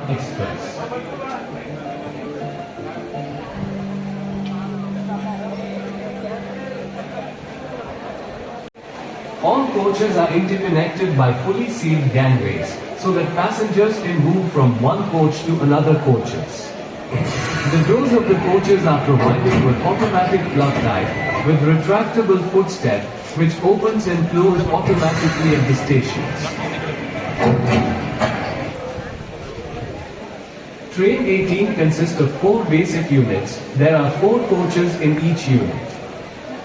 Express. All coaches are interconnected by fully sealed gangways, so that passengers can move from one coach to another coaches. The doors of the coaches are provided with automatic plug type, with retractable footstep, which opens and closes automatically at the stations. Train 18 consists of 4 basic units. There are 4 coaches in each unit.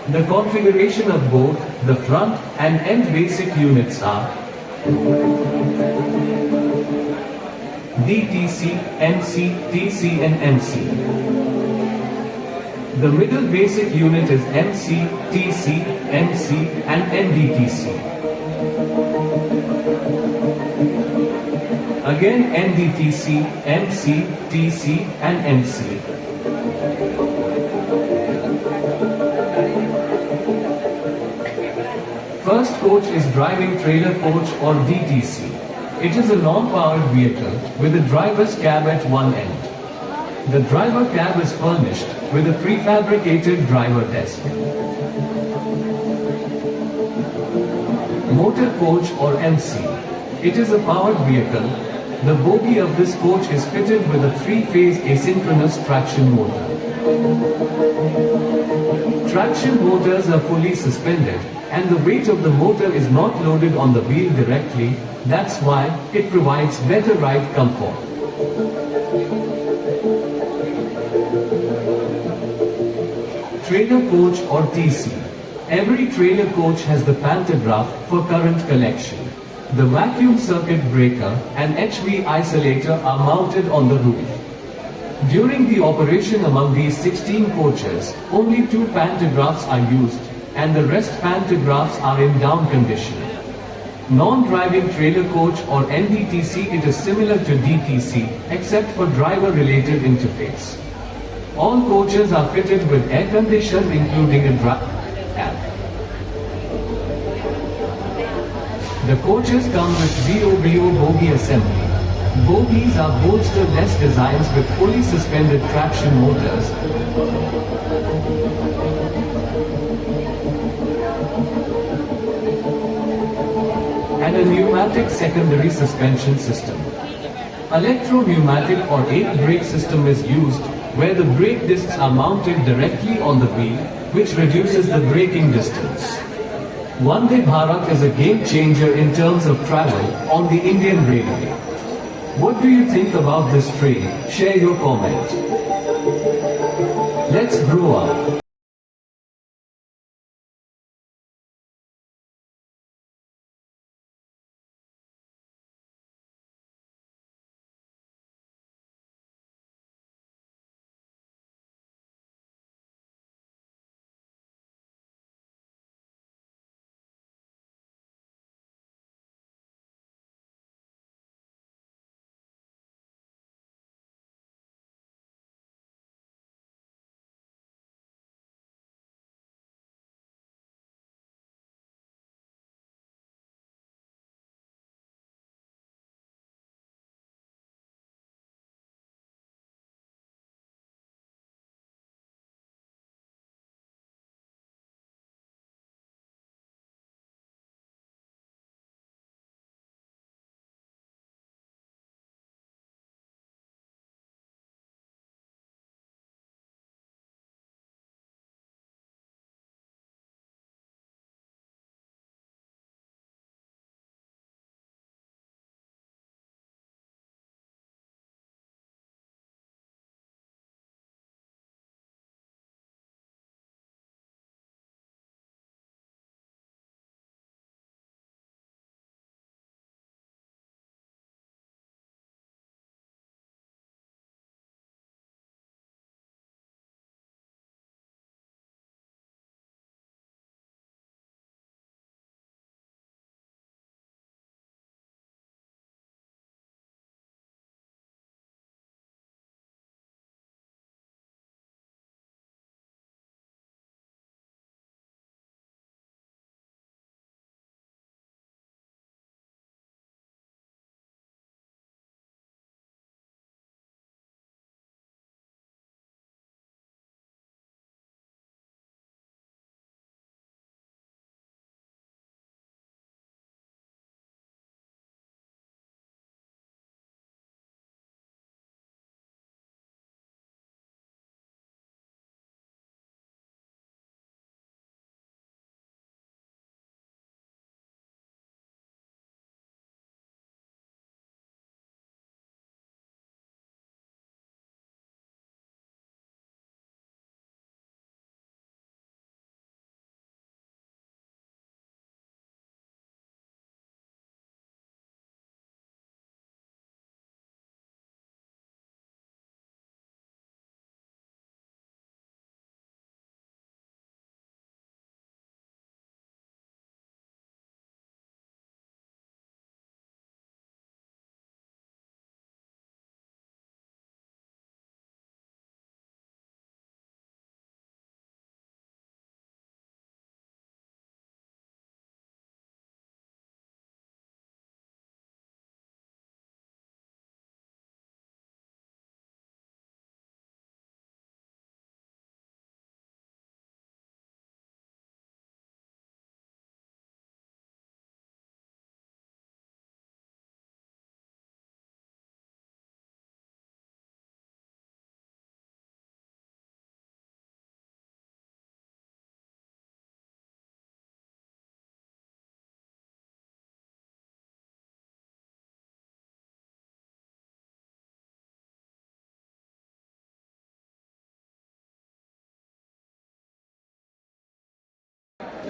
The configuration of both the front and end basic units are DTC, MC, TC and MC. The middle basic unit is MC, TC, MC and NDTC. Again NDTC, MC, TC and MC. First coach is driving trailer coach or DTC. It is a non-powered vehicle with a driver's cab at one end. The driver cab is furnished with a prefabricated driver desk. Motor coach or MC. It is a powered vehicle. The bogie of this coach is fitted with a 3-phase asynchronous traction motor. Traction motors are fully suspended, and the weight of the motor is not loaded on the wheel directly. That's why it provides better ride comfort. Trailer coach or TC. Every trailer coach has the pantograph for current collection. The vacuum circuit breaker and HV isolator are mounted on the roof. During the operation among these 16 coaches, only 2 pantographs are used, and the rest pantographs are in down condition. Non-driving trailer coach or NDTC, it is similar to DTC, except for driver-related interface. All coaches are fitted with air condition including a driver cab. The coaches come with VOBO bogie assembly. Bogies are bolster-less designs with fully suspended traction motors. And a pneumatic secondary suspension system. Electro-pneumatic or 8-brake system is used, where the brake discs are mounted directly on the wheel, which reduces the braking distance. Vande Barath is a game changer in terms of travel on the Indian Railway. What do you think about this train? Share your comment. Let's grow up.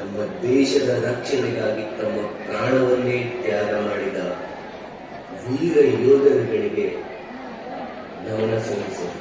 ನಮ್ಮ ದೇಶದ ರಕ್ಷಣೆಗಾಗಿ ತಮ್ಮ ಪ್ರಾಣವನ್ನೇ ತ್ಯಾಗ ಮಾಡಿದ ವೀರ ಯೋಧರುಗಳಿಗೆ ನಮನ ಸಲ್ಲಿಸೋಣ.